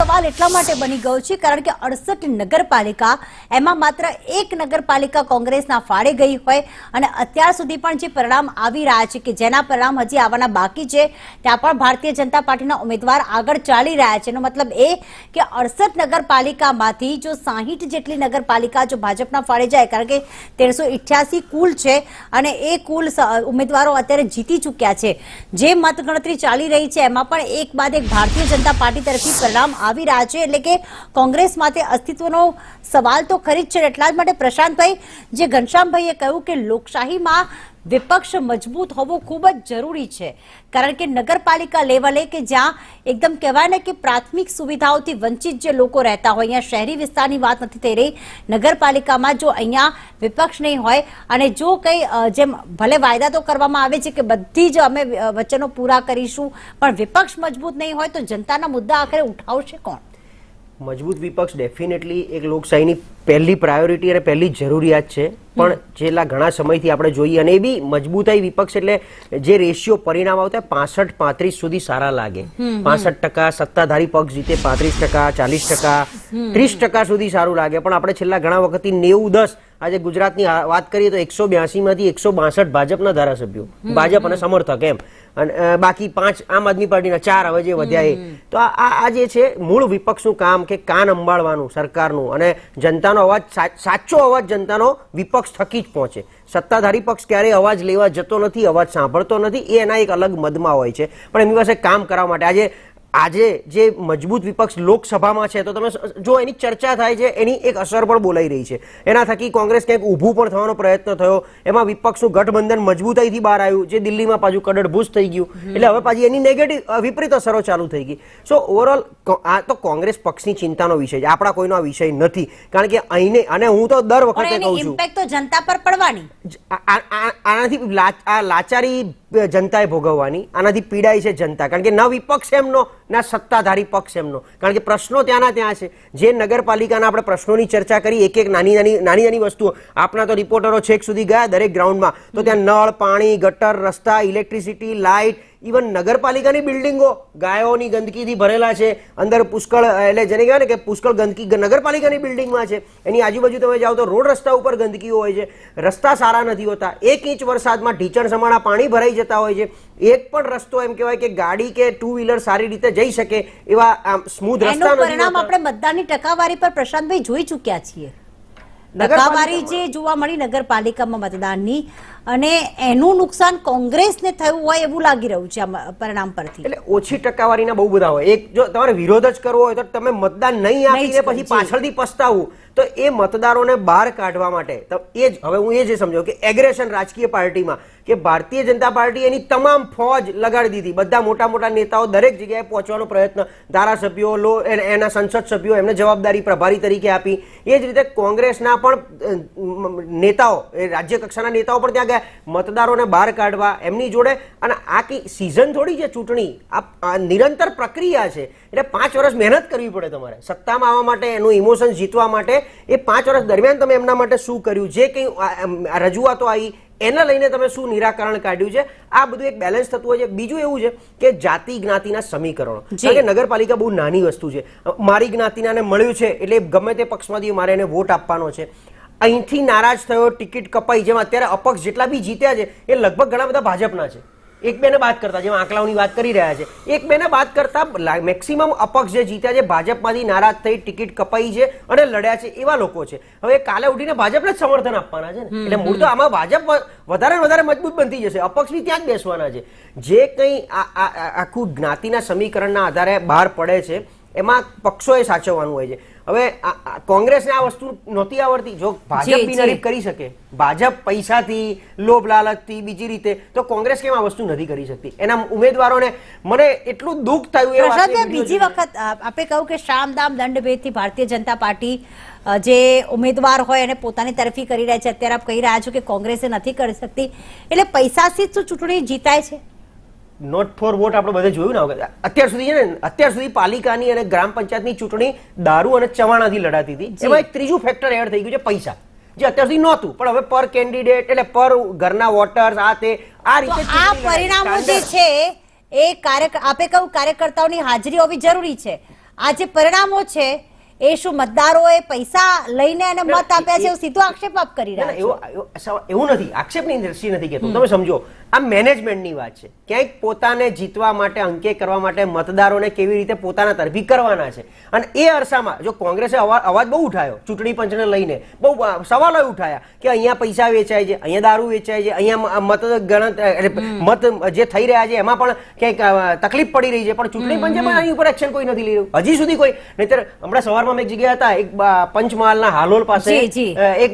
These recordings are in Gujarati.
સવાલ એટલા માટે બની ગયો છે કારણ કે 68 નગરપાલિકા એમાં માત્ર એક નગરપાલિકા કોંગ્રેસના ફાળે ગઈ હોય અને અત્યાર સુધી પણ જે પરિણામ આવી રહ્યા છે કે જેના પરિણામ હજી આવવાના બાકી છે ત્યાં પણ ભારતીય જનતા પાર્ટીના ઉમેદવાર આગળ ચાલી રહ્યા છે. એનો મતલબ એ કે 68 નગરપાલિકામાંથી જો 60 જેટલી નગરપાલિકા જો ભાજપના ફાળે જાય, કારણ કે 1388 કુલ છે અને એ કુલ ઉમેદવારો અત્યારે જીતી ચૂક્યા છે. જે મતગણતરી ચાલી રહી છે એમાં પણ એક બાદ એક ભારતીય જનતા પાર્ટી તરફથી પરિણામ આવી રહ્યા છે, એટલે કે કોંગ્રેસ માટે અસ્તિત્વનો સવાલ તો ખરી જ છે. એટલા જ માટે પ્રશાંતભાઈ, જે ઘનશ્યામભાઈએ કહ્યું કે લોકશાહીમાં વિપક્ષ મજબૂત હોવું ખૂબ જ જરૂરી છે, કારણ કે નગરપાલિકા લેવલે કે જ્યાં એકદમ કહેવાય ને કે પ્રાથમિક સુવિધાઓથી વંચિત જે લોકો રહેતા હોય, અહીંયા શહેરી વિસ્તારની વાત નથી થઈ રહી, નગરપાલિકામાં જો અહીંયા વિપક્ષ નહીં હોય અને જો કંઈ જેમ ભલે વાયદા તો કરવામાં આવે છે કે બધી જ અમે વચનો પૂરા કરીશું, પણ વિપક્ષ મજબૂત નહીં હોય તો જનતાના મુદ્દા આખરે ઉઠાવશે કોણ? મજબૂત વિપક્ષ ડેફિનેટલી એક લોકશાહીની પહેલી પ્રાયોરિટી અને પહેલી જરૂરિયાત છે. પણ છેલ્લા ઘણા સમયથી આપણે જોઈએ અને એ બી મજબૂતાઈ વિપક્ષ એટલે જે રેશિયો પરિણામ આવતા 65-35 સુધી સારા લાગે. 65% સત્તાધારી પક્ષ જીતે, 35%, 40%, 30% સુધી સારું લાગે. પણ આપણે છેલ્લા ઘણા વખતથી 90-10 આજે ગુજરાતની વાત કરીએ તો 182 માંથી 162 ભાજપના ધારાસભ્યો, ભાજપ અને સમર્થક એમ, અને બાકી 5 આમ આદમી પાર્ટીના, 4 હવે જે વધ્યા એ. તો આ જે છે મૂળ વિપક્ષનું કામ કે કાન અંબાળવાનું સરકારનું અને જનતાનો અવાજ, સાચો અવાજ જનતાનો વિપક્ષ થકી જ પહોંચે. સત્તાધારી પક્ષ ક્યારેય અવાજ લેવા જતો નથી, અવાજ સાંભળતો નથી, એ એના એક અલગ મદમાં હોય છે. પણ એમની પાસે કામ કરવા માટે આજે જે મજબૂત વિપક્ષ લોકસભામાં છે તો તમે જો એની ચર્ચા થાય છે, એની એક અસર પણ બોલાઈ રહી છે. એના થકી કોંગ્રેસ ક્યાંક ઊભું પણ થવાનો પ્રયત્ન થયો, એમાં વિપક્ષનું ગઠબંધન મજબૂતાઈથી બહાર આવ્યું, જે દિલ્હીમાં પાછું કડડભૂસ થઈ ગયું, એટલે હવે પાછી એની નેગેટિવ વિપરીત અસરો ચાલુ થઈ ગઈ. સો ઓવરઓલ આ તો કોંગ્રેસ પક્ષની ચિંતાનો વિષય છે, આપણા કોઈનો આ વિષય નથી. કારણ કે અહીંને અને હું તો દર વખતે કહું છું ઇમ્પેક્ટ તો જનતા પર પડવાની, આનાથી લાચારી જનતાએ ભોગવવાની, આનાથી પીડાય છે જનતા. કારણ કે ના વિપક્ષ એમનો ના સત્તાધારી પક્ષ એમનો, કારણ કે પ્રશ્નો ત્યાંના ત્યાં છે. જે નગરપાલિકાના આપણે પ્રશ્નોની ચર્ચા કરી, એક એક નાની વસ્તુઓ, આપણા તો રિપોર્ટરો છેક સુધી ગયા દરેક ગ્રાઉન્ડમાં, તો ત્યાં નળ, પાણી, ગટર, રસ્તા, ઇલેક્ટ્રિસિટી, લાઇટ, ઇવન નગરપાલિકાની બિલ્ડિંગો ગાયોની ગંદકીથી ભરેલા છે. અંદર પુષ્કળ, એટલે જેને કહેવાય ને કે પુષ્કળ ગંદકી નગરપાલિકાની બિલ્ડિંગમાં છે. એની આજુબાજુ તમે જાઓ તો રોડ રસ્તા ઉપર ગંદકી હોય છે, રસ્તા સારા નથી હોતા, 1 ઇંચ વરસાદમાં ઢીચણ સમાણા પાણી ભરાઈ જતા હોય છે. એક પણ રસ્તો એમ કહેવાય કે ગાડી કે 2 વ્હીલર સારી રીતે જઈ શકે એવા સ્મૂધ રસ્તા નથી. પરિણામ આપણે મતદાનની ટકાવારી પર પ્રશાંતભાઈ જોઈ ચૂક્યા છીએ. ટકાવારી જે જોવા મળી નગરપાલિકામાં મતદાનની, અને એનું નુકસાન કોંગ્રેસને થયું હોય એવું લાગી રહ્યું છે આ પરિણામ પરથી. એટલે ઓછી ટકાવારીના બહુ બધા હોય. એક જો તમારે વિરોધ જ કરવો હોય તો તમે મતદાન નહીં આપીને પછી પાછળથી પસ્તાવું, તો એ મતદારોને બહાર કાઢવા માટે એ જ હવે હું એ જે સમજો કે એગ્રેશન રાજકીય પાર્ટીમાં કે ભારતીય જનતા પાર્ટી એની તમામ ફોજ લગાડી દીધી, બધા મોટા મોટા નેતાઓ દરેક જગ્યાએ પહોંચવાનો પ્રયત્ન, ધારાસભ્યો, એના સંસદ સભ્યો, એમને જવાબદારી પ્રભારી તરીકે આપી. એ જ રીતે કોંગ્રેસના પણ નેતાઓ, રાજ્ય કક્ષાના નેતાઓ પણ ત્યાં ગયા મતદારોને બહાર કાઢવા એમની જોડે. અને આખી સિઝન થોડી છે ચૂંટણી, આ નિરંતર પ્રક્રિયા છે. એટલે 5 વર્ષ મહેનત કરવી પડે તમારે સત્તામાં આવવા માટે, એનું ઇમોશન જીતવા માટે. એ 5 વર્ષ દરમિયાન તમે એમના માટે શું કર્યું, જે કંઈ રજૂઆતો આવી એને લઈને તમે શું નિરાકરણ કાઢ્યું છે, આ બધું એક બેલેન્સ થતું હોય છે. બીજું એવું છે કે જાતિ જ્ઞાતિના સમીકરણો, કારણ કે નગરપાલિકા બહુ નાની વસ્તુ છે. મારી જ્ઞાતિનાને મળ્યું છે એટલે ગમે તે પક્ષમાંથી મારે એને વોટ આપવાનો છે. અહીંથી નારાજ થયો, ટિકિટ કપાઈ, જેમ અત્યારે અપક્ષ જેટલા બી જીત્યા છે એ લગભગ ઘણા બધા ભાજપના છે. એક બેને બાદ કરતા, જેમ આંકડાઓની વાત કરી રહ્યા છે, એક બેને બાદ કરતા મેક્સિમમ અપક્ષ જે જીત્યા છે, ભાજપમાંથી નારાજ થઈ ટિકિટ કપાઈ છે અને લડ્યા છે, એવા લોકો છે. હવે કાલે ઉઠીને ભાજપને જ સમર્થન આપવાના છે ને, એટલે મૂળ તો આમાં ભાજપ વધારે વધારે મજબૂત બનતી જશે, અપક્ષ બી ત્યાં જ બેસવાના છે. જે કંઈ આખું જ્ઞાતિના સમીકરણના આધારે બહાર પડે છે એમાં પક્ષોએ સાચવવાનું હોય છે. હવે કોંગ્રેસને આ વસ્તુ નહોતી આવડતી. જો ભાજપ બી નરીફ કરી શકે, ભાજપ પૈસાથી, લોભ લાલચથી, બીજી રીતે, તો કોંગ્રેસ કેમ આ વસ્તુ નથી કરી શકતી? એના ઉમેદવારોને મને એટલું દુઃખ થયું. બીજી વખત આપણે કહ્યું કે શામ દામ દંડ ભેદથી ભારતીય જનતા પાર્ટી જે ઉમેદવાર હોય એને પોતાની તરફી કરી રહ્યા છે. અત્યારે આપ કહી રહ્યા છો કે કોંગ્રેસે નથી કરી શકતી, એટલે પૈસાથી જ ચૂંટણી જીતાય છે. નોટ ફોર વોટ આપણે બધે જોયું ને અત્યાર સુધી છે ને, અત્યાર સુધી પાલિકાની અને ગ્રામ પંચાયતની ચૂંટણી દારૂ અને ચવાણાથી લડાતી હતી. એમાં એક ત્રીજું ફેક્ટર એડ થઈ ગયું છે પૈસા, જે અત્યાર સુધી નહોતું. પણ હવે પર કેન્ડિડેટ એટલે પર ઘરના વોટર્સ આ તે આ રીતે આ પરિણામો જે છે એ આપે કહ્યું કાર્યકર્તાઓની હાજરી હોવી જરૂરી છે. આ જે પરિણામો છે એ શું મતદારોએ પૈસા લઈને અને મત આપ્યા છે એવું સીધો આક્ષેપ આપ કરી ના, રહ્યા ના, છો? એવું નથી. આક્ષેપની દ્રષ્ટિ નથી કહેતો. તમે સમજો, આ મેનેજમેન્ટની વાત છે. ક્યાંક પોતાને જીતવા માટે, અંકે કરવા માટે મતદારોને કેવી રીતે પોતાના તરફી કરવાના છે. અને એ અરસામાં જો કોંગ્રેસે અવાજ બહુ ઉઠાયો ચૂંટણી પંચને લઈને, બહુ સવાલો ઉઠાયા કે અહીંયા પૈસા વેચાય છે, અહીંયા દારૂ વેચાય છે, અહીંયા મત જે થઈ રહ્યા છે એમાં પણ ક્યાંક તકલીફ પડી રહી છે, પણ ચૂંટણી પંચે પણ આની ઉપર એક્શન કોઈ નથી લઈ રહ્યું હજી સુધી કોઈ. નહીતર હમણાં સવારમાં એક જગ્યા હતા, એક પંચમહાલના હાલોલ પાસે જી. એક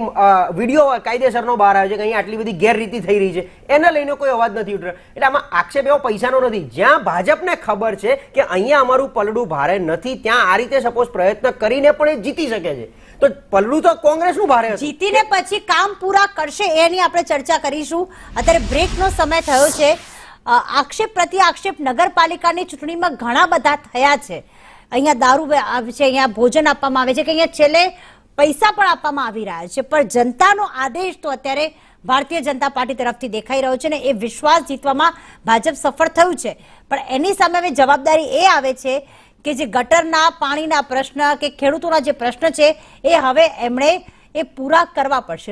વિડીયો કાયદેસરનો બહાર આવ્યો છે કે અહીંયા આટલી બધી ગેરરીતિ થઈ રહી છે, એને લઈને કોઈ અવાજ નથી ઉઠ્યો. એટલે આમાં આક્ષેપ એવો પૈસાનો નથી. જ્યાં ભાજપને ખબર છે કે અહીંયા અમારું પલડું ભારે નથી, ત્યાં આ રીતે સપોઝ પ્રયત્ન કરીને પણ એ જીતી શકે છે, તો પલ્લુ તો કોંગ્રેસનું ભારે હતું. જીતીને પછી કામ પૂરા કરશે એની આપણે ચર્ચા કરીશું. અત્યારે બ્રેકનો સમય થયો છે. આક્ષેપ પ્રતિ આક્ષેપ નગરપાલિકાની ચૂંટણીમાં ઘણા બધા થયા છે. અહીંયા દારૂ આવે છે, અહીંયા ભોજન આપવામાં આવે છે, કે અહીંયા છેલ્લે પૈસા પણ આપવામાં આવી રહ્યા છે, પણ જનતાનો આદેશ તો અત્યારે ભારતીય જનતા પાર્ટી તરફથી દેખાઈ રહ્યો છે ને એ વિશ્વાસ જીતવામાં ભાજપ સફળ થયું છે. પણ એની સામે હવે જવાબદારી એ આવે છે કે જે ગટરના પાણીના પ્રશ્ન કે ખેડૂતોના જે પ્રશ્ન છે એ હવે એમણે એ પૂરા કરવા પડશે.